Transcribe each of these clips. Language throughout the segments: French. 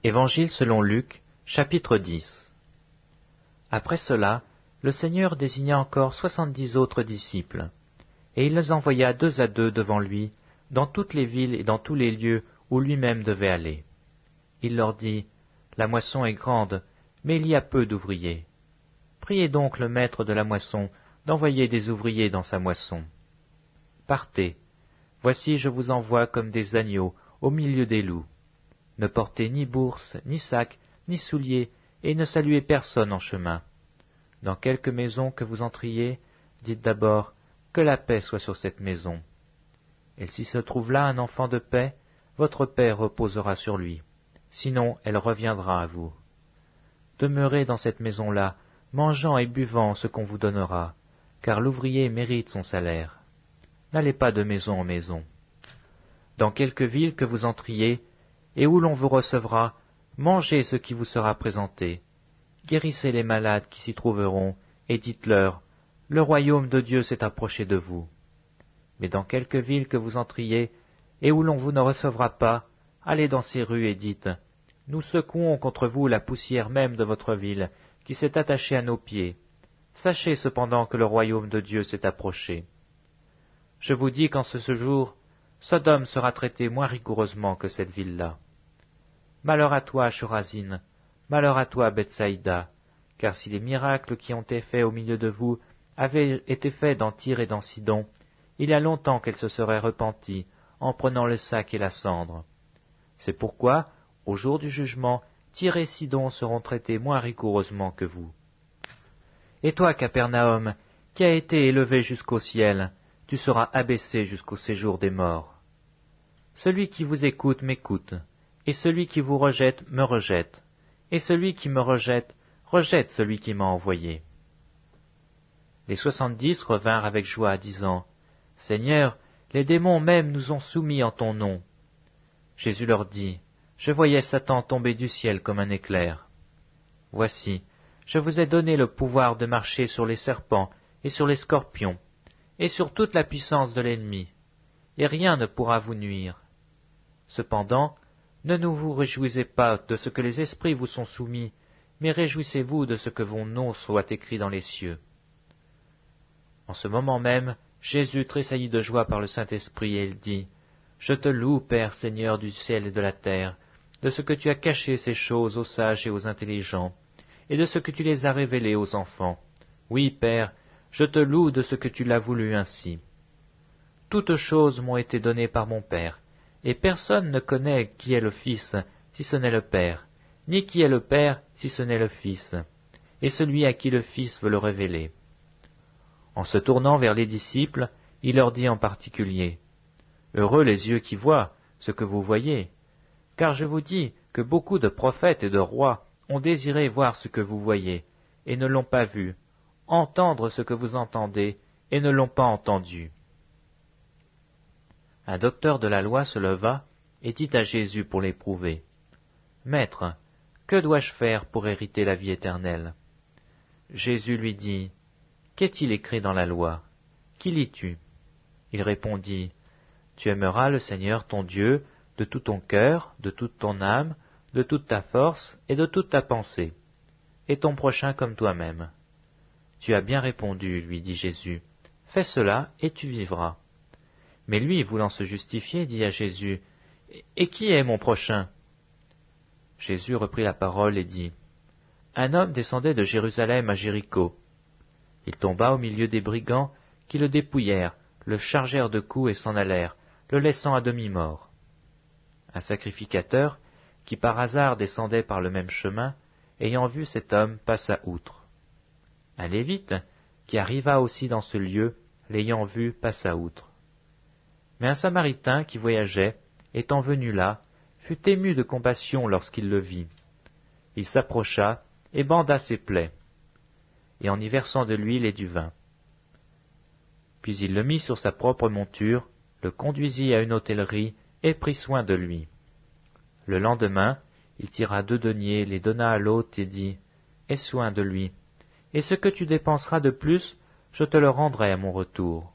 Évangile selon Luc, chapitre 10. Après cela, le Seigneur désigna encore 70 autres disciples, et il les envoya 2 à 2 devant lui, dans toutes les villes et dans tous les lieux où lui-même devait aller. Il leur dit, « La moisson est grande, mais il y a peu d'ouvriers. Priez donc le maître de la moisson d'envoyer des ouvriers dans sa moisson. Partez, voici je vous envoie comme des agneaux au milieu des loups. Ne portez ni bourse, ni sac, ni souliers, et ne saluez personne en chemin. Dans quelque maison que vous entriez, dites d'abord « Que la paix soit sur cette maison ». Et si se trouve là un enfant de paix, votre paix reposera sur lui. Sinon, elle reviendra à vous. Demeurez dans cette maison-là, mangeant et buvant ce qu'on vous donnera, car l'ouvrier mérite son salaire. N'allez pas de maison en maison. Dans quelque ville que vous entriez, et où l'on vous recevra, mangez ce qui vous sera présenté. Guérissez les malades qui s'y trouveront, et dites-leur, « Le royaume de Dieu s'est approché de vous. » Mais dans quelque ville que vous entriez, et où l'on vous ne recevra pas, allez dans ces rues et dites, « Nous secouons contre vous la poussière même de votre ville, qui s'est attachée à nos pieds. Sachez cependant que le royaume de Dieu s'est approché. » Je vous dis qu'en ce jour, Sodome sera traité moins rigoureusement que cette ville-là. Malheur à toi, Chorazine, malheur à toi, Bethsaïda, car si les miracles qui ont été faits au milieu de vous avaient été faits dans Tyr et dans Sidon, il y a longtemps qu'elle se serait repentie en prenant le sac et la cendre. C'est pourquoi, au jour du jugement, Tyr et Sidon seront traités moins rigoureusement que vous. Et toi, Capernaum, qui as été élevé jusqu'au ciel, tu seras abaissé jusqu'au séjour des morts. Celui qui vous écoute m'écoute, et celui qui vous rejette me rejette, et celui qui me rejette rejette celui qui m'a envoyé. Les 70 revinrent avec joie, disant, « Seigneur, les démons même nous ont soumis en ton nom. » Jésus leur dit, « Je voyais Satan tomber du ciel comme un éclair. Voici, je vous ai donné le pouvoir de marcher sur les serpents et sur les scorpions, et sur toute la puissance de l'ennemi, et rien ne pourra vous nuire. Cependant, ne vous réjouissez pas de ce que les esprits vous sont soumis, mais réjouissez-vous de ce que vos noms soient écrits dans les cieux. » En ce moment même, Jésus tressaillit de joie par le Saint-Esprit, et il dit, « Je te loue, Père, Seigneur du ciel et de la terre, de ce que tu as caché ces choses aux sages et aux intelligents, et de ce que tu les as révélées aux enfants. Oui, Père, je te loue de ce que tu l'as voulu ainsi. Toutes choses m'ont été données par mon Père, et personne ne connaît qui est le Fils, si ce n'est le Père, ni qui est le Père, si ce n'est le Fils, et celui à qui le Fils veut le révéler. » En se tournant vers les disciples, il leur dit en particulier, « Heureux les yeux qui voient ce que vous voyez, car je vous dis que beaucoup de prophètes et de rois ont désiré voir ce que vous voyez, et ne l'ont pas vu, entendre ce que vous entendez, et ne l'ont pas entendu. » Un docteur de la loi se leva et dit à Jésus pour l'éprouver, « Maître, que dois-je faire pour hériter la vie éternelle ?» Jésus lui dit, « Qu'est-il écrit dans la loi? Qui lis-tu » Il répondit, « Tu aimeras le Seigneur ton Dieu de tout ton cœur, de toute ton âme, de toute ta force et de toute ta pensée, et ton prochain comme toi-même. » « Tu as bien répondu, lui dit Jésus, fais cela et tu vivras. » Mais lui, voulant se justifier, dit à Jésus, « Et qui est mon prochain ?» Jésus reprit la parole et dit, « Un homme descendait de Jérusalem à Jéricho. Il tomba au milieu des brigands qui le dépouillèrent, le chargèrent de coups et s'en allèrent, le laissant à demi-mort. Un sacrificateur, qui par hasard descendait par le même chemin, ayant vu cet homme, passa outre. Un Lévite, qui arriva aussi dans ce lieu, l'ayant vu, passa outre. Mais un Samaritain qui voyageait, étant venu là, fut ému de compassion lorsqu'il le vit. Il s'approcha et banda ses plaies, et en y versant de l'huile et du vin. Puis il le mit sur sa propre monture, le conduisit à une hôtellerie et prit soin de lui. Le lendemain, il tira 2 deniers, les donna à l'hôte et dit, « Aie soin de lui, et ce que tu dépenseras de plus, je te le rendrai à mon retour. »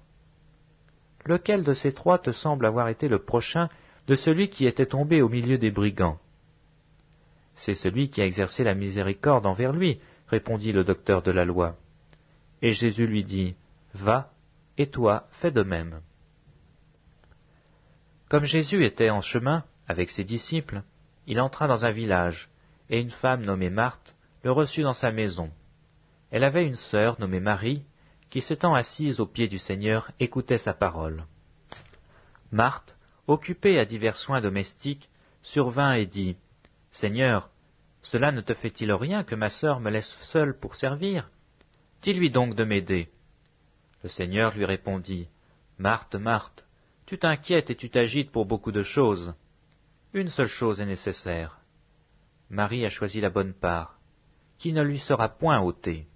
Lequel de ces 3 te semble avoir été le prochain de celui qui était tombé au milieu des brigands? C'est celui qui a exercé la miséricorde envers lui, répondit le docteur de la loi. Et Jésus lui dit, Va, et toi, fais de même. Comme Jésus était en chemin avec ses disciples, il entra dans un village, et une femme nommée Marthe le reçut dans sa maison. Elle avait une sœur nommée Marie, qui s'étant assise aux pieds du Seigneur, écoutait sa parole. Marthe, occupée à divers soins domestiques, survint et dit, « Seigneur, cela ne te fait-il rien que ma sœur me laisse seule pour servir? Dis-lui donc de m'aider. » Le Seigneur lui répondit, « Marthe, Marthe, tu t'inquiètes et tu t'agites pour beaucoup de choses. Une seule chose est nécessaire. Marie a choisi la bonne part, qui ne lui sera point ôtée. »